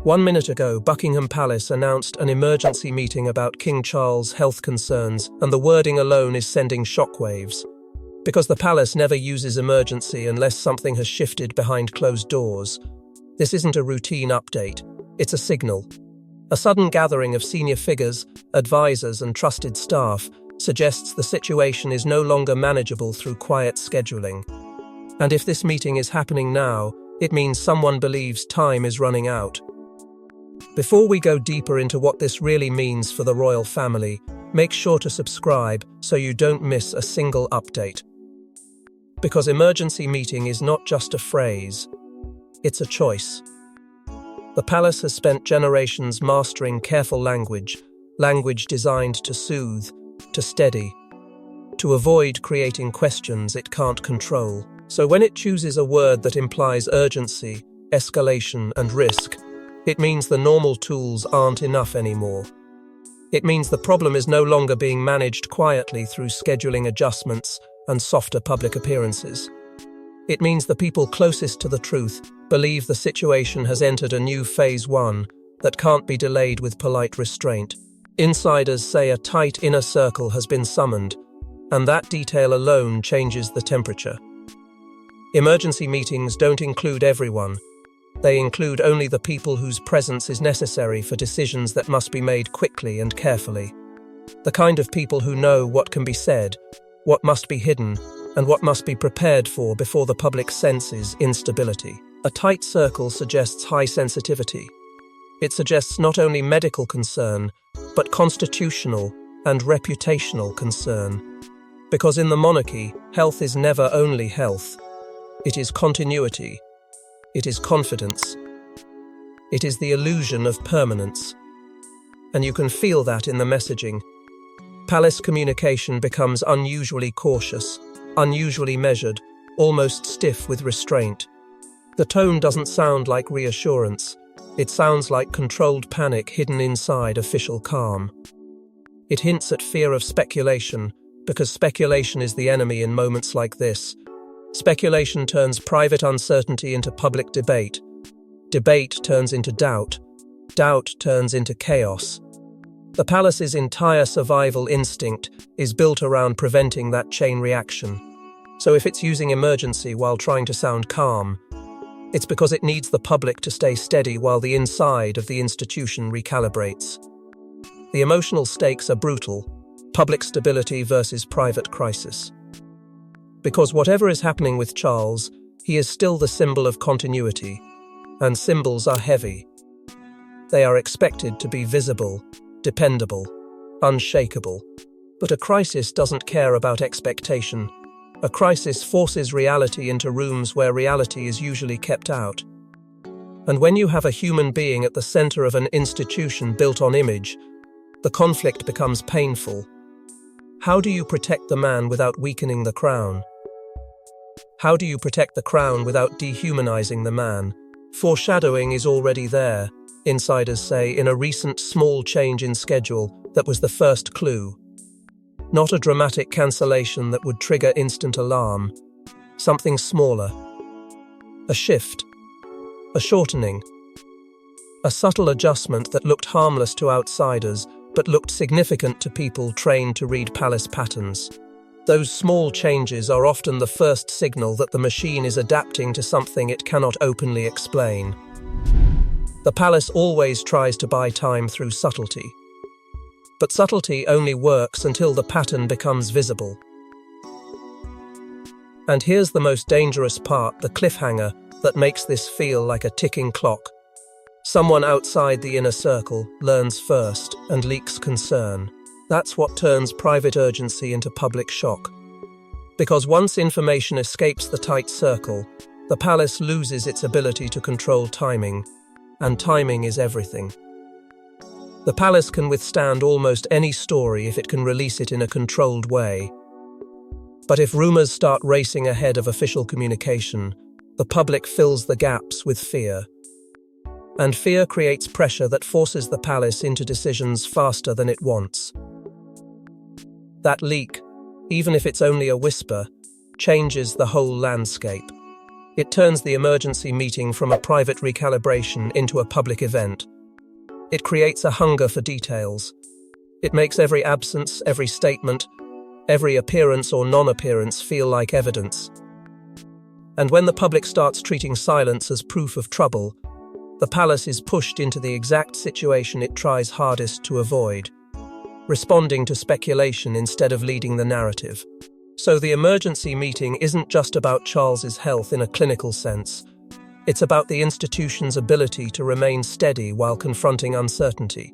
1 minute ago, Buckingham Palace announced an emergency meeting about King Charles' health concerns, and the wording alone is sending shockwaves. Because the palace never uses emergency unless something has shifted behind closed doors. This isn't a routine update, it's a signal. A sudden gathering of senior figures, advisors, and trusted staff suggests the situation is no longer manageable through quiet scheduling. And if this meeting is happening now, it means someone believes time is running out. Before we go deeper into what this really means for the royal family, make sure to subscribe so you don't miss a single update. Because emergency meeting is not just a phrase, it's a choice. The palace has spent generations mastering careful language designed to soothe, to steady, to avoid creating questions it can't control. So when it chooses a word that implies urgency, escalation, and risk, it means the normal tools aren't enough anymore. It means the problem is no longer being managed quietly through scheduling adjustments and softer public appearances. It means the people closest to the truth believe the situation has entered a new phase 1 that can't be delayed with polite restraint. Insiders say a tight inner circle has been summoned, and that detail alone changes the temperature. Emergency meetings don't include everyone. They include only the people whose presence is necessary for decisions that must be made quickly and carefully. The kind of people who know what can be said, what must be hidden, and what must be prepared for before the public senses instability. A tight circle suggests high sensitivity. It suggests not only medical concern, but constitutional and reputational concern. Because in the monarchy, health is never only health. It is continuity. It is confidence. It is the illusion of permanence. And you can feel that in the messaging. Palace communication becomes unusually cautious, unusually measured, almost stiff with restraint. The tone doesn't sound like reassurance. It sounds like controlled panic hidden inside official calm. It hints at fear of speculation, because speculation is the enemy in moments like this. Speculation turns private uncertainty into public debate. Debate turns into doubt. Doubt turns into chaos. The palace's entire survival instinct is built around preventing that chain reaction. So if it's using emergency while trying to sound calm, it's because it needs the public to stay steady while the inside of the institution recalibrates. The emotional stakes are brutal: public stability versus private crisis. Because whatever is happening with Charles, he is still the symbol of continuity, and symbols are heavy. They are expected to be visible, dependable, unshakable. But a crisis doesn't care about expectation. A crisis forces reality into rooms where reality is usually kept out. And when you have a human being at the center of an institution built on image, the conflict becomes painful. How do you protect the man without weakening the crown? How do you protect the crown without dehumanizing the man? Foreshadowing is already there, insiders say, in a recent small change in schedule that was the first clue. Not a dramatic cancellation that would trigger instant alarm. Something smaller. A shift. A shortening. A subtle adjustment that looked harmless to outsiders, but looked significant to people trained to read palace patterns. Those small changes are often the first signal that the machine is adapting to something it cannot openly explain. The palace always tries to buy time through subtlety. But subtlety only works until the pattern becomes visible. And here's the most dangerous part, the cliffhanger that makes this feel like a ticking clock. Someone outside the inner circle learns first and leaks concern. That's what turns private urgency into public shock. Because once information escapes the tight circle, the palace loses its ability to control timing, and timing is everything. The palace can withstand almost any story if it can release it in a controlled way. But if rumors start racing ahead of official communication, the public fills the gaps with fear. And fear creates pressure that forces the palace into decisions faster than it wants. That leak, even if it's only a whisper, changes the whole landscape. It turns the emergency meeting from a private recalibration into a public event. It creates a hunger for details. It makes every absence, every statement, every appearance or non-appearance feel like evidence. And when the public starts treating silence as proof of trouble, the palace is pushed into the exact situation it tries hardest to avoid, responding to speculation instead of leading the narrative. So the emergency meeting isn't just about Charles's health in a clinical sense. It's about the institution's ability to remain steady while confronting uncertainty.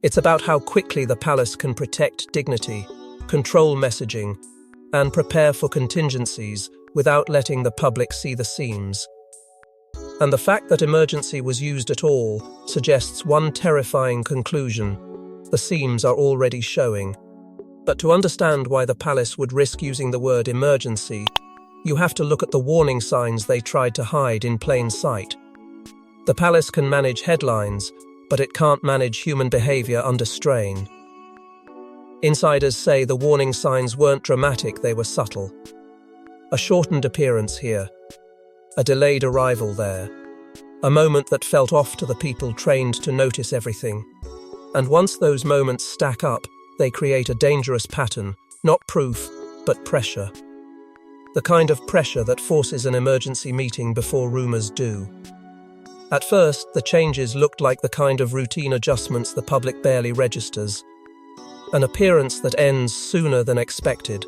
It's about how quickly the palace can protect dignity, control messaging, and prepare for contingencies without letting the public see the seams. And the fact that emergency was used at all suggests one terrifying conclusion: the seams are already showing. But to understand why the palace would risk using the word emergency, you have to look at the warning signs they tried to hide in plain sight. The palace can manage headlines, but it can't manage human behavior under strain. Insiders say the warning signs weren't dramatic, they were subtle. A shortened appearance here, a delayed arrival there, a moment that felt off to the people trained to notice everything. And once those moments stack up, they create a dangerous pattern, not proof, but pressure. The kind of pressure that forces an emergency meeting before rumors do. At first, the changes looked like the kind of routine adjustments the public barely registers. An appearance that ends sooner than expected.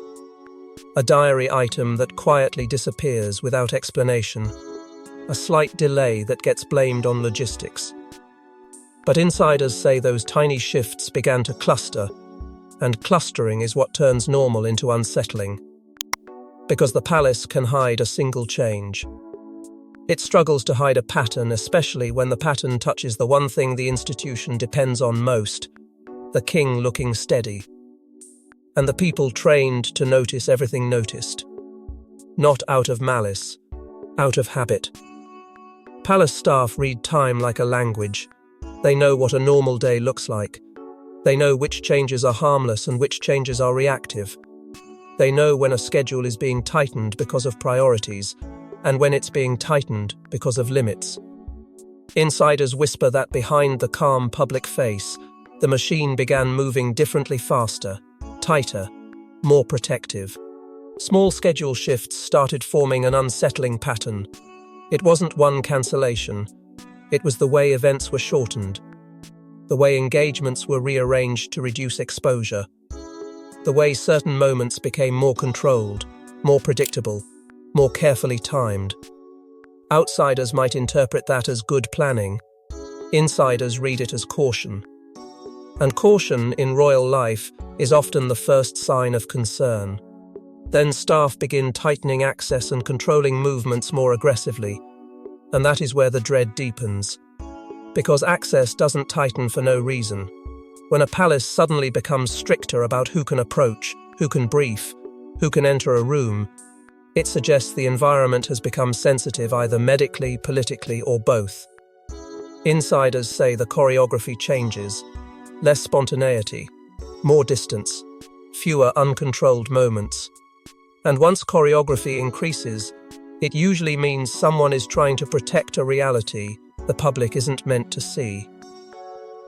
A diary item that quietly disappears without explanation. A slight delay that gets blamed on logistics. But insiders say those tiny shifts began to cluster, and clustering is what turns normal into unsettling. Because the palace can hide a single change. It struggles to hide a pattern, especially when the pattern touches the one thing the institution depends on most, the king looking steady. And the people trained to notice everything noticed. Not out of malice, out of habit. Palace staff read time like a language. They know what a normal day looks like. They know which changes are harmless and which changes are reactive. They know when a schedule is being tightened because of priorities, and when it's being tightened because of limits. Insiders whisper that behind the calm public face, the machine began moving differently, faster, tighter, more protective. Small schedule shifts started forming an unsettling pattern. It wasn't one cancellation. It was the way events were shortened. The way engagements were rearranged to reduce exposure. The way certain moments became more controlled, more predictable, more carefully timed. Outsiders might interpret that as good planning. Insiders read it as caution. And caution in royal life is often the first sign of concern. Then staff begin tightening access and controlling movements more aggressively. And that is where the dread deepens. Because access doesn't tighten for no reason. When a palace suddenly becomes stricter about who can approach, who can brief, who can enter a room, it suggests the environment has become sensitive either medically, politically, or both. Insiders say the choreography changes. Less spontaneity, more distance, fewer uncontrolled moments. And once choreography increases, it usually means someone is trying to protect a reality the public isn't meant to see.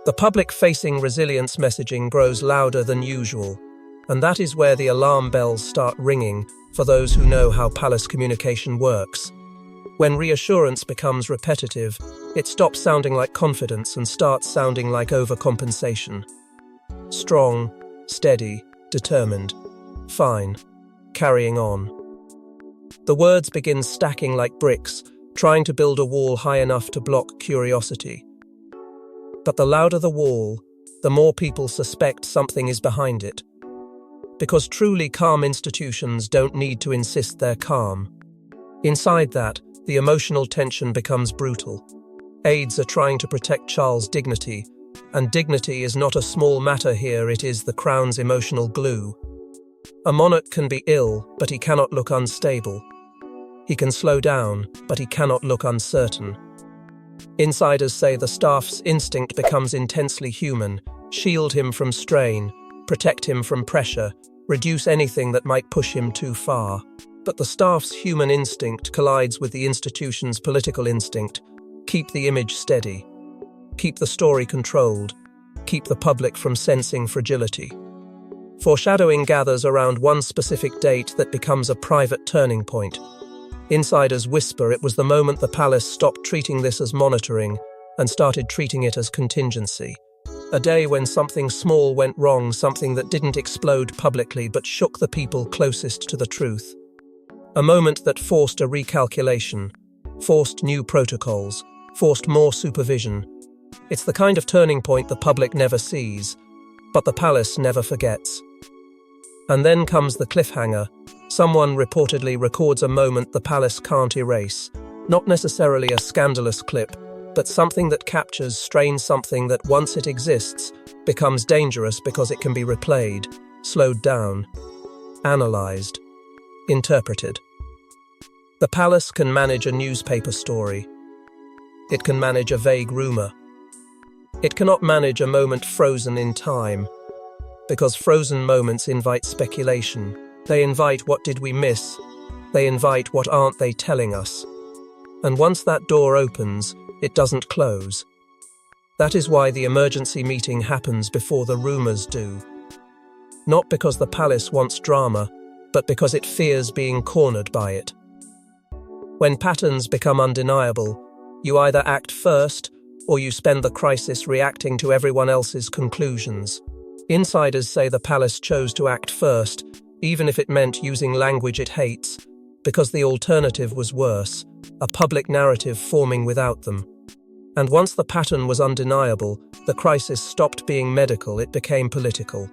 The public-facing resilience messaging grows louder than usual, and that is where the alarm bells start ringing for those who know how palace communication works. When reassurance becomes repetitive, it stops sounding like confidence and starts sounding like overcompensation. Strong, steady, determined. Fine. Carrying on. The words begin stacking like bricks, trying to build a wall high enough to block curiosity. But the louder the wall, the more people suspect something is behind it. Because truly calm institutions don't need to insist they're calm. Inside that, the emotional tension becomes brutal. Aides are trying to protect Charles' dignity, and dignity is not a small matter here, it is the crown's emotional glue. A monarch can be ill, but he cannot look unstable. He can slow down, but he cannot look uncertain. Insiders say the staff's instinct becomes intensely human, shield him from strain, protect him from pressure, reduce anything that might push him too far. But the staff's human instinct collides with the institution's political instinct. Keep the image steady. Keep the story controlled. Keep the public from sensing fragility. Foreshadowing gathers around one specific date that becomes a private turning point. Insiders whisper it was the moment the palace stopped treating this as monitoring and started treating it as contingency. A day when something small went wrong, something that didn't explode publicly but shook the people closest to the truth. A moment that forced a recalculation, forced new protocols, forced more supervision. It's the kind of turning point the public never sees, but the palace never forgets. And then comes the cliffhanger. Someone reportedly records a moment the palace can't erase. Not necessarily a scandalous clip, but something that captures, strains something that, once it exists, becomes dangerous because it can be replayed, slowed down, analysed, interpreted. The palace can manage a newspaper story. It can manage a vague rumour. It cannot manage a moment frozen in time, because frozen moments invite speculation. They invite what did we miss? They invite what aren't they telling us? And once that door opens, it doesn't close. That is why the emergency meeting happens before the rumours do. Not because the palace wants drama, but because it fears being cornered by it. When patterns become undeniable, you either act first or you spend the crisis reacting to everyone else's conclusions. Insiders say the palace chose to act first, even if it meant using language it hates, because the alternative was worse, a public narrative forming without them. And once the pattern was undeniable, the crisis stopped being medical, it became political.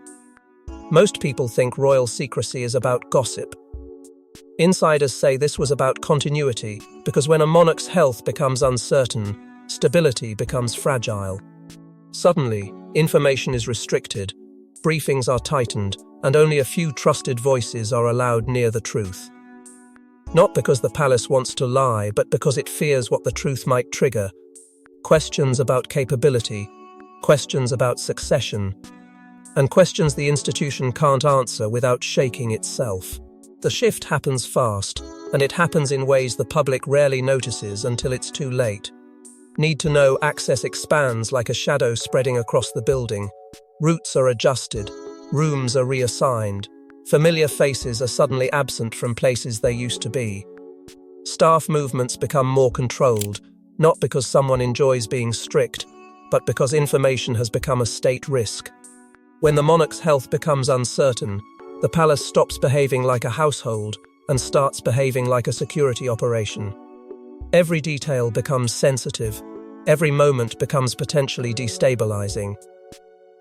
Most people think royal secrecy is about gossip. Insiders say this was about continuity, because when a monarch's health becomes uncertain, stability becomes fragile. Suddenly, information is restricted, briefings are tightened, and only a few trusted voices are allowed near the truth. Not because the palace wants to lie, but because it fears what the truth might trigger. Questions about capability, questions about succession, and questions the institution can't answer without shaking itself. The shift happens fast, and it happens in ways the public rarely notices until it's too late. Need to know access expands like a shadow spreading across the building. Routes are adjusted, rooms are reassigned, familiar faces are suddenly absent from places they used to be. Staff movements become more controlled, not because someone enjoys being strict, but because information has become a state risk. When the monarch's health becomes uncertain, the palace stops behaving like a household and starts behaving like a security operation. Every detail becomes sensitive, every moment becomes potentially destabilizing.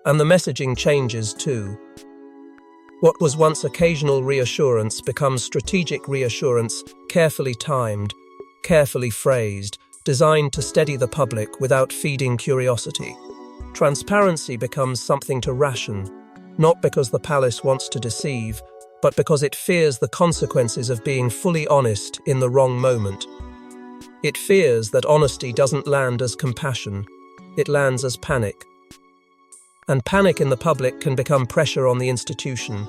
And the messaging changes too. What was once occasional reassurance becomes strategic reassurance, carefully timed, carefully phrased, designed to steady the public without feeding curiosity. Transparency becomes something to ration, not because the palace wants to deceive, but because it fears the consequences of being fully honest in the wrong moment. It fears that honesty doesn't land as compassion, it lands as panic. And panic in the public can become pressure on the institution,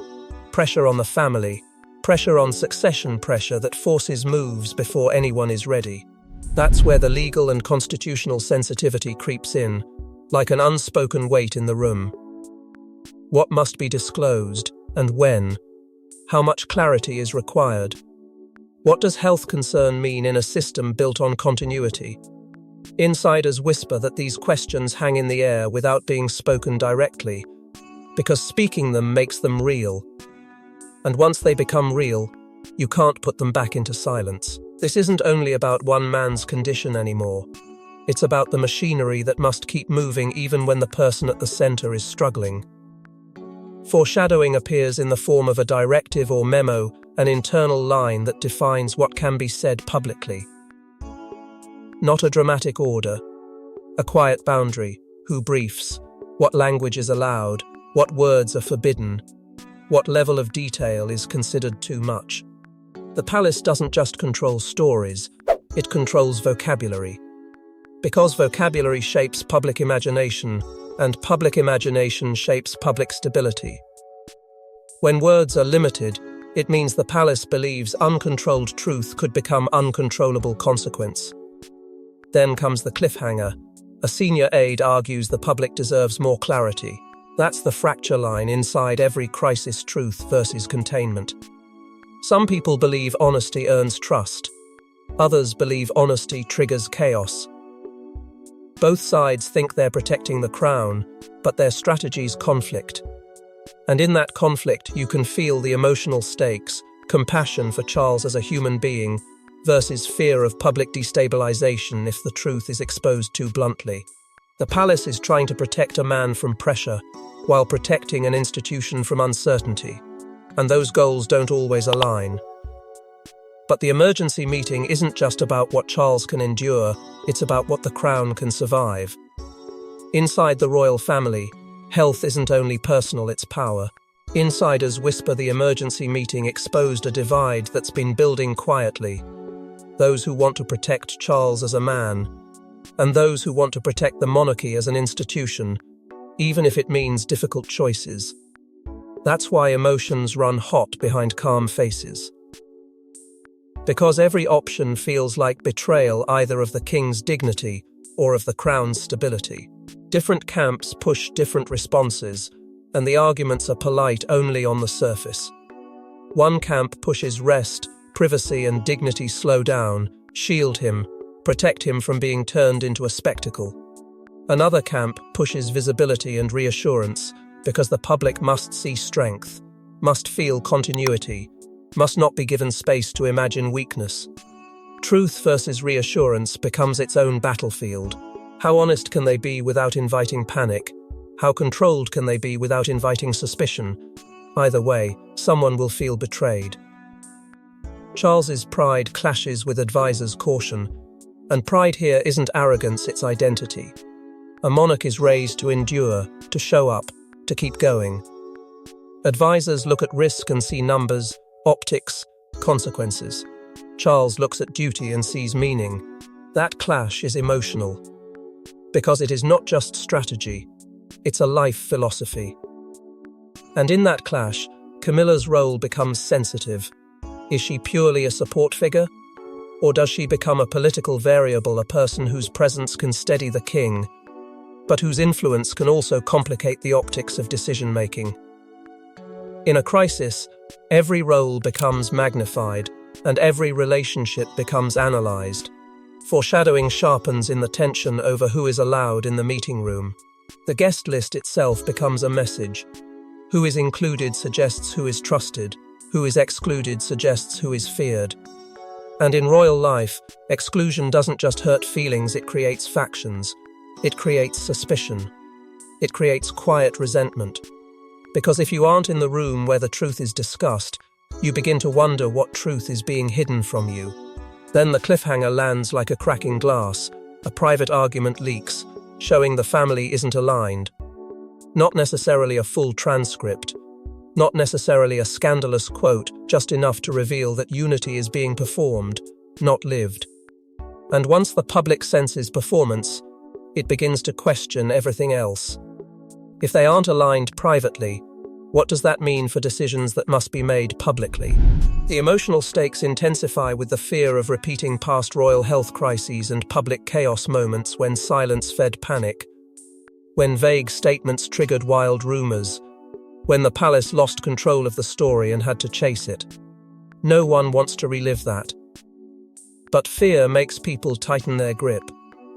pressure on the family, pressure on succession, pressure that forces moves before anyone is ready. That's where the legal and constitutional sensitivity creeps in, like an unspoken weight in the room. What must be disclosed, and when? How much clarity is required? What does health concern mean in a system built on continuity? Insiders whisper that these questions hang in the air without being spoken directly, because speaking them makes them real. And once they become real, you can't put them back into silence. This isn't only about one man's condition anymore. It's about the machinery that must keep moving even when the person at the center is struggling. Foreshadowing appears in the form of a directive or memo, an internal line that defines what can be said publicly. Not a dramatic order, a quiet boundary, who briefs, what language is allowed, what words are forbidden, what level of detail is considered too much. The palace doesn't just control stories, it controls vocabulary. Because vocabulary shapes public imagination, and public imagination shapes public stability. When words are limited, It means the palace believes uncontrolled truth could become uncontrollable consequence. Then comes the cliffhanger. A senior aide argues the public deserves more clarity. That's the fracture line inside every crisis: truth versus containment. Some people believe honesty earns trust. Others believe honesty triggers chaos. Both sides think they're protecting the crown, but their strategies conflict. And in that conflict, you can feel the emotional stakes: compassion for Charles as a human being versus fear of public destabilization if the truth is exposed too bluntly. The palace is trying to protect a man from pressure while protecting an institution from uncertainty, and those goals don't always align. But the emergency meeting isn't just about what Charles can endure, it's about what the crown can survive. Inside the royal family, health isn't only personal, it's power. Insiders whisper the emergency meeting exposed a divide that's been building quietly. Those who want to protect Charles as a man, and those who want to protect the monarchy as an institution, even if it means difficult choices. That's why emotions run hot behind calm faces. Because every option feels like betrayal either of the king's dignity or of the crown's stability. Different camps push different responses, and the arguments are polite only on the surface. One camp pushes rest, privacy and dignity: slow down, shield him, protect him from being turned into a spectacle. Another camp pushes visibility and reassurance, because the public must see strength, must feel continuity, must not be given space to imagine weakness. Truth versus reassurance becomes its own battlefield. How honest can they be without inviting panic? How controlled can they be without inviting suspicion? Either way, someone will feel betrayed. Charles's pride clashes with advisors' caution, and pride here isn't arrogance, it's identity. A monarch is raised to endure, to show up, to keep going. Advisors look at risk and see numbers, optics, consequences. Charles looks at duty and sees meaning. That clash is emotional, because it is not just strategy, it's a life philosophy. And in that clash, Camilla's role becomes sensitive. Is she purely a support figure? Or does she become a political variable, a person whose presence can steady the king, but whose influence can also complicate the optics of decision-making? In a crisis, every role becomes magnified, and every relationship becomes analyzed. Foreshadowing sharpens in the tension over who is allowed in the meeting room. The guest list itself becomes a message. Who is included suggests who is trusted, who is excluded suggests who is feared. And in royal life, exclusion doesn't just hurt feelings, it creates factions. It creates suspicion. It creates quiet resentment. Because if you aren't in the room where the truth is discussed, you begin to wonder what truth is being hidden from you. Then the cliffhanger lands like a cracking glass. A private argument leaks, showing the family isn't aligned. Not necessarily a full transcript, not necessarily a scandalous quote, just enough to reveal that unity is being performed, not lived. And once the public senses performance, it begins to question everything else. If they aren't aligned privately, what does that mean for decisions that must be made publicly? The emotional stakes intensify with the fear of repeating past royal health crises and public chaos moments when silence fed panic, when vague statements triggered wild rumors, when the palace lost control of the story and had to chase it. No one wants to relive that. But fear makes people tighten their grip,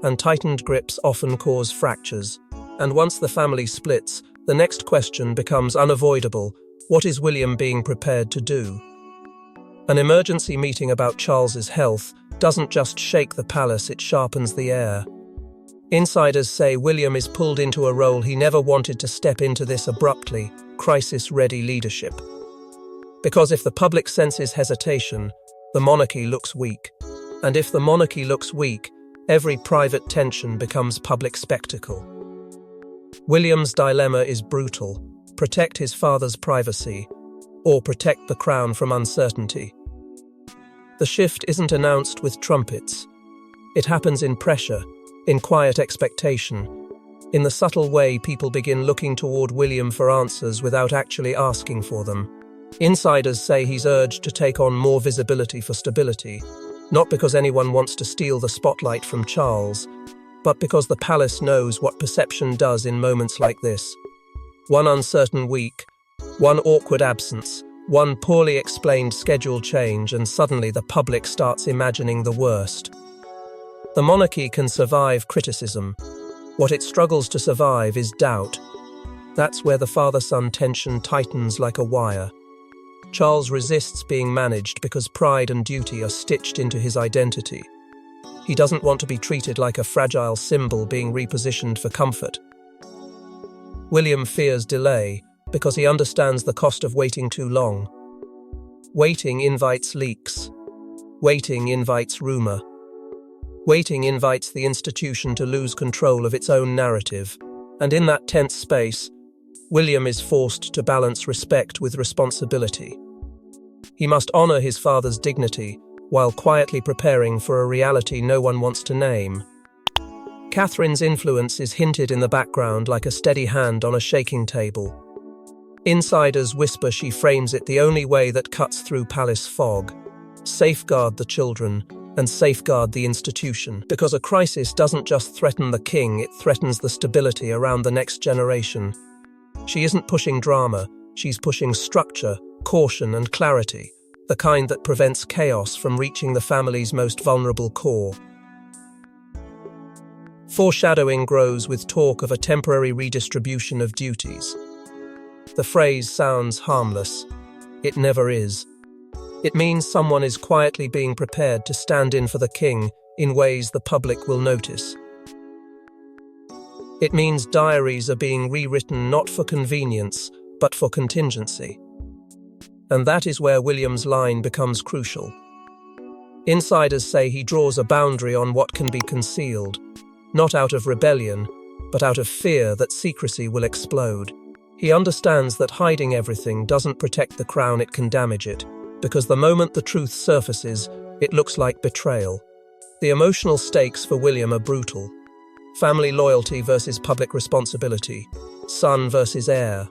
and tightened grips often cause fractures. And once the family splits, the next question becomes unavoidable: what is William being prepared to do? An emergency meeting about Charles's health doesn't just shake the palace, it sharpens the air. Insiders say William is pulled into a role he never wanted to step into: this abruptly, crisis-ready leadership. Because if the public senses hesitation, the monarchy looks weak. And if the monarchy looks weak, every private tension becomes public spectacle. William's dilemma is brutal: protect his father's privacy, or protect the crown from uncertainty. The shift isn't announced with trumpets. It happens in pressure, in quiet expectation, in the subtle way people begin looking toward William for answers without actually asking for them. Insiders say he's urged to take on more visibility for stability, not because anyone wants to steal the spotlight from Charles, but because the palace knows what perception does in moments like this. One uncertain week, one awkward absence, one poorly explained schedule change, and suddenly the public starts imagining the worst. The monarchy can survive criticism. What it struggles to survive is doubt. That's where the father-son tension tightens like a wire. Charles resists being managed because pride and duty are stitched into his identity. He doesn't want to be treated like a fragile symbol being repositioned for comfort. William fears delay because he understands the cost of waiting too long. Waiting invites leaks. Waiting invites rumor. Waiting invites the institution to lose control of its own narrative, and in that tense space, William is forced to balance respect with responsibility. He must honor his father's dignity while quietly preparing for a reality no one wants to name. Catherine's influence is hinted in the background like a steady hand on a shaking table. Insiders whisper she frames it the only way that cuts through palace fog: safeguard the children and safeguard the institution, because a crisis doesn't just threaten the king, it threatens the stability around the next generation. She isn't pushing drama, she's pushing structure, caution and clarity, the kind that prevents chaos from reaching the family's most vulnerable core. Foreshadowing grows with talk of a temporary redistribution of duties. The phrase sounds harmless. It never is. It means someone is quietly being prepared to stand in for the king in ways the public will notice. It means diaries are being rewritten not for convenience, but for contingency. And that is where William's line becomes crucial. Insiders say he draws a boundary on what can be concealed, not out of rebellion, but out of fear that secrecy will explode. He understands that hiding everything doesn't protect the crown, it can damage it, because the moment the truth surfaces, it looks like betrayal. The emotional stakes for William are brutal. Family loyalty versus public responsibility, son versus heir,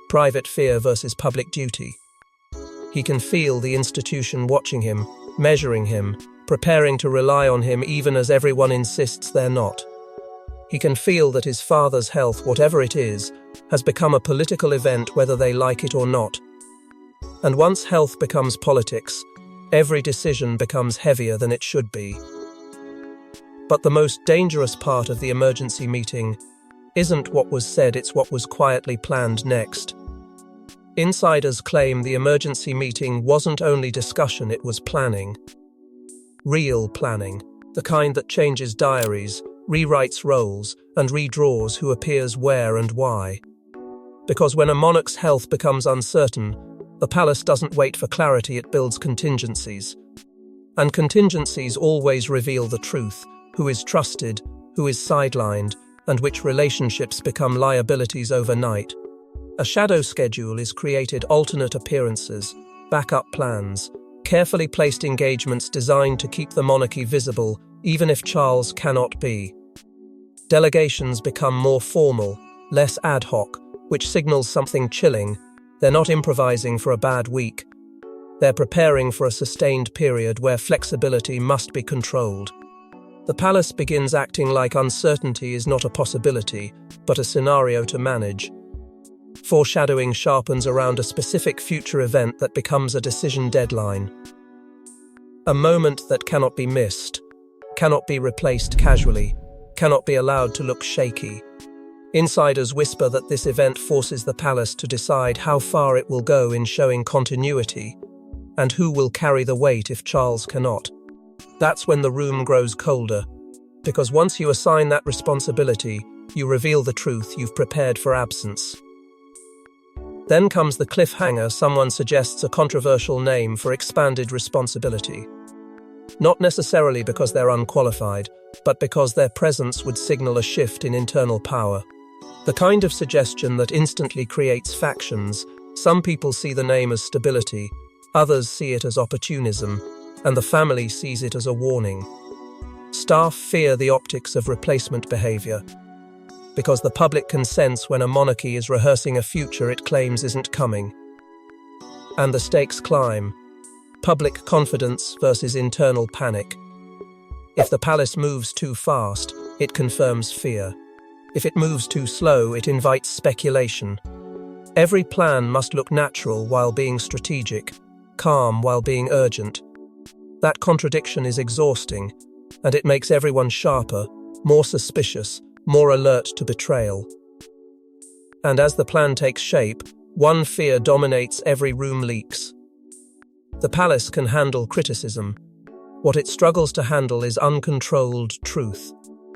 private fear versus public duty. He can feel the institution watching him, measuring him, preparing to rely on him even as everyone insists they're not. He can feel that his father's health, whatever it is, has become a political event whether they like it or not. And once health becomes politics, every decision becomes heavier than it should be. But the most dangerous part of the emergency meeting isn't what was said, it's what was quietly planned next. Insiders claim the emergency meeting wasn't only discussion, it was planning. Real planning, the kind that changes diaries, rewrites roles, and redraws who appears where and why. Because when a monarch's health becomes uncertain, the palace doesn't wait for clarity, it builds contingencies. And contingencies always reveal the truth: who is trusted, who is sidelined, and which relationships become liabilities overnight. A shadow schedule is created: alternate appearances, backup plans, carefully placed engagements designed to keep the monarchy visible, even if Charles cannot be. Delegations become more formal, less ad hoc, which signals something chilling. They're not improvising for a bad week. They're preparing for a sustained period where flexibility must be controlled. The palace begins acting like uncertainty is not a possibility, but a scenario to manage. Foreshadowing sharpens around a specific future event that becomes a decision deadline. A moment that cannot be missed, cannot be replaced casually, cannot be allowed to look shaky. Insiders whisper that this event forces the palace to decide how far it will go in showing continuity, and who will carry the weight if Charles cannot. That's when the room grows colder, because once you assign that responsibility, you reveal the truth: you've prepared for absence. Then comes the cliffhanger: someone suggests a controversial name for expanded responsibility. Not necessarily because they're unqualified, but because their presence would signal a shift in internal power. The kind of suggestion that instantly creates factions. Some people see the name as stability, others see it as opportunism, and the family sees it as a warning. Staff fear the optics of replacement behavior, because the public can sense when a monarchy is rehearsing a future it claims isn't coming. And the stakes climb. Public confidence versus internal panic. If the palace moves too fast, it confirms fear. If it moves too slow, it invites speculation. Every plan must look natural while being strategic, calm while being urgent. That contradiction is exhausting, and it makes everyone sharper, more suspicious, more alert to betrayal. And as the plan takes shape, one fear dominates every room: leaks. The palace can handle criticism. What it struggles to handle is uncontrolled truth.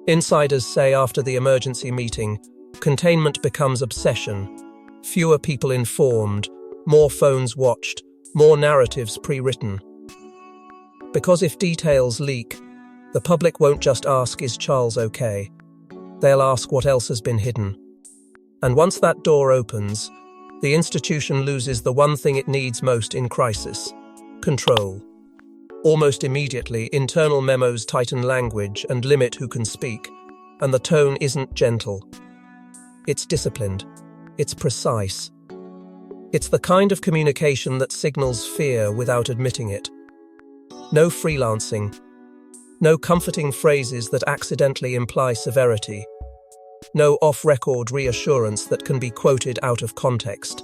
Insiders say after the emergency meeting, containment becomes obsession. Fewer people informed, more phones watched, more narratives pre-written. Because if details leak, the public won't just ask, "Is Charles okay?" They'll ask what else has been hidden. And once that door opens, the institution loses the one thing it needs most in crisis: control. Almost immediately, internal memos tighten language and limit who can speak, and the tone isn't gentle. It's disciplined. It's precise. It's the kind of communication that signals fear without admitting it. No freelancing. No comforting phrases that accidentally imply severity. No off-record reassurance that can be quoted out of context.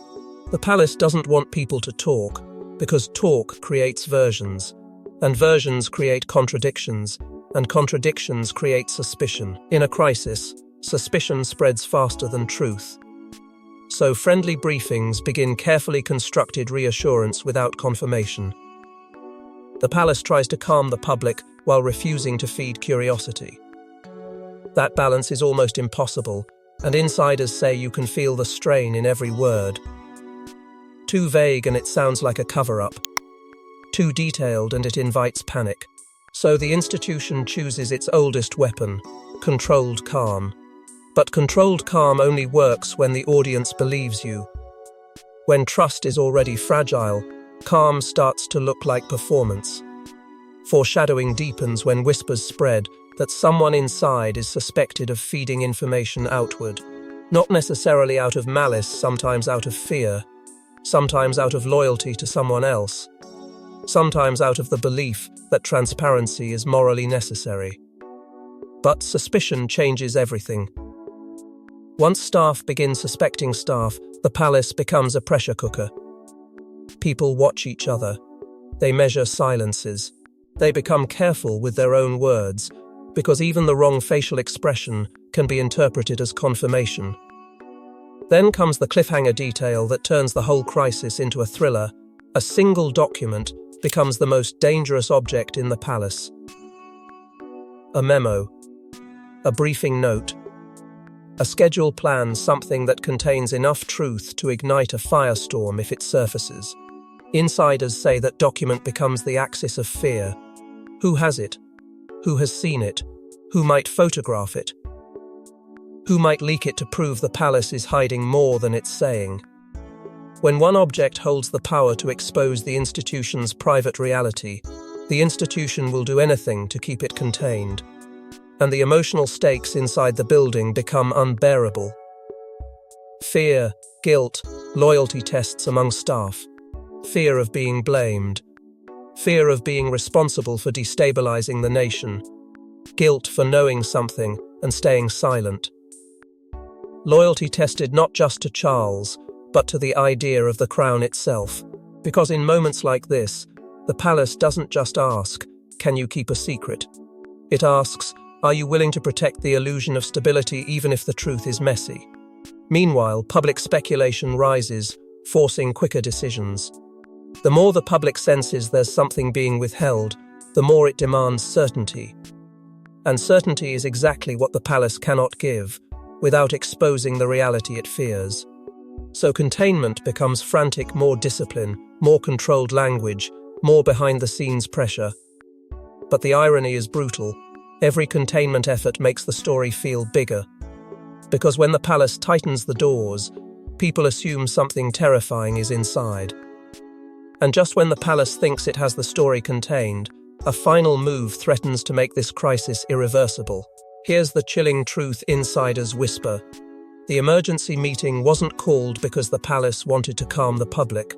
The palace doesn't want people to talk, because talk creates versions, and versions create contradictions, and contradictions create suspicion. In a crisis, suspicion spreads faster than truth. So friendly briefings begin carefully constructed reassurance without confirmation. The palace tries to calm the public while refusing to feed curiosity. That balance is almost impossible, and insiders say you can feel the strain in every word. Too vague and it sounds like a cover-up. Too detailed and it invites panic. So the institution chooses its oldest weapon: controlled calm. But controlled calm only works when the audience believes you. When trust is already fragile, calm starts to look like performance. Foreshadowing deepens when whispers spread that someone inside is suspected of feeding information outward. Not necessarily out of malice, sometimes out of fear, sometimes out of loyalty to someone else, sometimes out of the belief that transparency is morally necessary. But suspicion changes everything. Once staff begin suspecting staff, the palace becomes a pressure cooker. People watch each other. They measure silences. They become careful with their own words, because even the wrong facial expression can be interpreted as confirmation. Then comes the cliffhanger detail that turns the whole crisis into a thriller. A single document becomes the most dangerous object in the palace. A memo. A briefing note. A schedule plan, something that contains enough truth to ignite a firestorm if it surfaces. Insiders say that document becomes the axis of fear. Who has it? Who has seen it? Who might photograph it? Who might leak it to prove the palace is hiding more than it's saying? When one object holds the power to expose the institution's private reality, the institution will do anything to keep it contained. And the emotional stakes inside the building become unbearable. Fear, guilt, loyalty tests among staff. Fear of being blamed. Fear of being responsible for destabilizing the nation. Guilt for knowing something and staying silent. Loyalty tested not just to Charles, but to the idea of the crown itself. Because in moments like this, the palace doesn't just ask, "Can you keep a secret?" It asks, "Are you willing to protect the illusion of stability even if the truth is messy?" Meanwhile, public speculation rises, forcing quicker decisions. The more the public senses there's something being withheld, the more it demands certainty. And certainty is exactly what the palace cannot give, without exposing the reality it fears. So containment becomes frantic: more discipline, more controlled language, more behind-the-scenes pressure. But the irony is brutal. Every containment effort makes the story feel bigger. Because when the palace tightens the doors, people assume something terrifying is inside. And just when the palace thinks it has the story contained, a final move threatens to make this crisis irreversible. Here's the chilling truth insiders whisper. The emergency meeting wasn't called because the palace wanted to calm the public.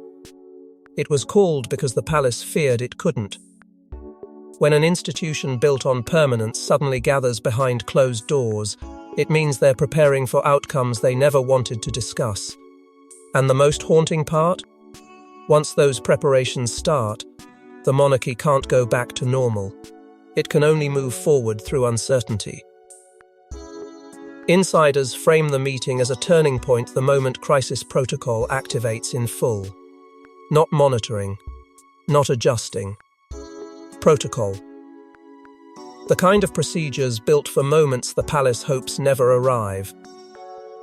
It was called because the palace feared it couldn't. When an institution built on permanence suddenly gathers behind closed doors, it means they're preparing for outcomes they never wanted to discuss. And the most haunting part? Once those preparations start, the monarchy can't go back to normal. It can only move forward through uncertainty. Insiders frame the meeting as a turning point the moment crisis protocol activates in full. Not monitoring, not adjusting. Protocol. The kind of procedures built for moments the palace hopes never arrive.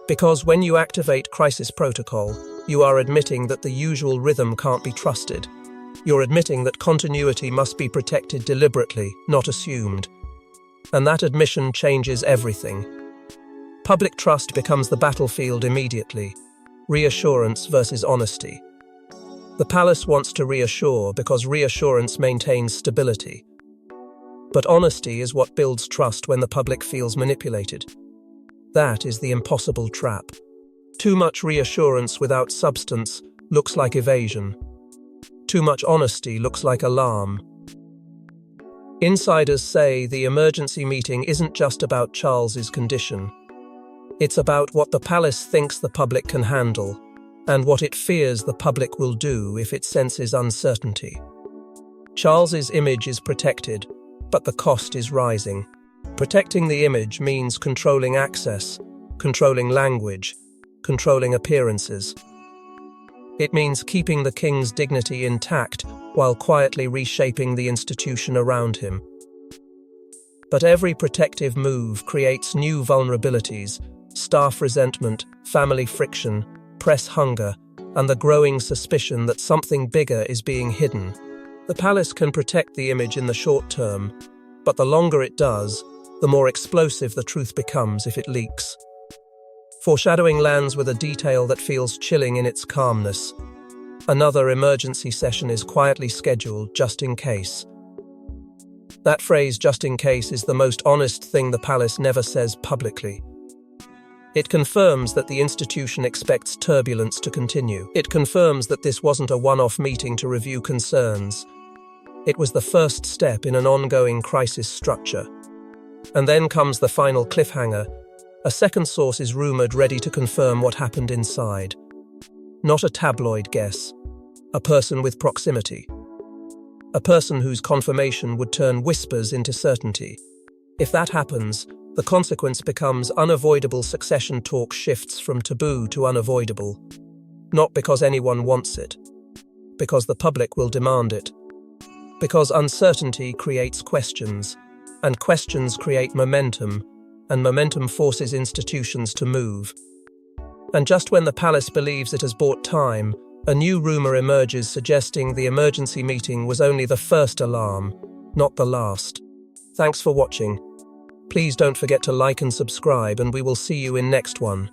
Because when you activate crisis protocol, you are admitting that the usual rhythm can't be trusted. You're admitting that continuity must be protected deliberately, not assumed. And that admission changes everything. Public trust becomes the battlefield immediately. Reassurance versus honesty. The palace wants to reassure because reassurance maintains stability. But honesty is what builds trust when the public feels manipulated. That is the impossible trap. Too much reassurance without substance looks like evasion. Too much honesty looks like alarm. Insiders say the emergency meeting isn't just about Charles's condition. It's about what the palace thinks the public can handle, and what it fears the public will do if it senses uncertainty. Charles's image is protected, but the cost is rising. Protecting the image means controlling access, controlling language, controlling appearances. It means keeping the king's dignity intact while quietly reshaping the institution around him. But every protective move creates new vulnerabilities: staff resentment, family friction, press hunger, and the growing suspicion that something bigger is being hidden. The palace can protect the image in the short term, but the longer it does, the more explosive the truth becomes if it leaks. Foreshadowing lands with a detail that feels chilling in its calmness. Another emergency session is quietly scheduled just in case. That phrase, just in case, is the most honest thing the palace never says publicly. It confirms that the institution expects turbulence to continue. It confirms that this wasn't a one-off meeting to review concerns. It was the first step in an ongoing crisis structure. And then comes the final cliffhanger. A second source is rumored ready to confirm what happened inside. Not a tabloid guess. A person with proximity. A person whose confirmation would turn whispers into certainty. If that happens, the consequence becomes unavoidable succession talk shifts from taboo to unavoidable. Not because anyone wants it. Because the public will demand it. Because uncertainty creates questions, and questions create momentum, and momentum forces institutions to move. And just when the palace believes it has bought time, a new rumor emerges suggesting the emergency meeting was only the first alarm, not the last. Thanks for watching. Please don't forget to like and subscribe, and we will see you in next one.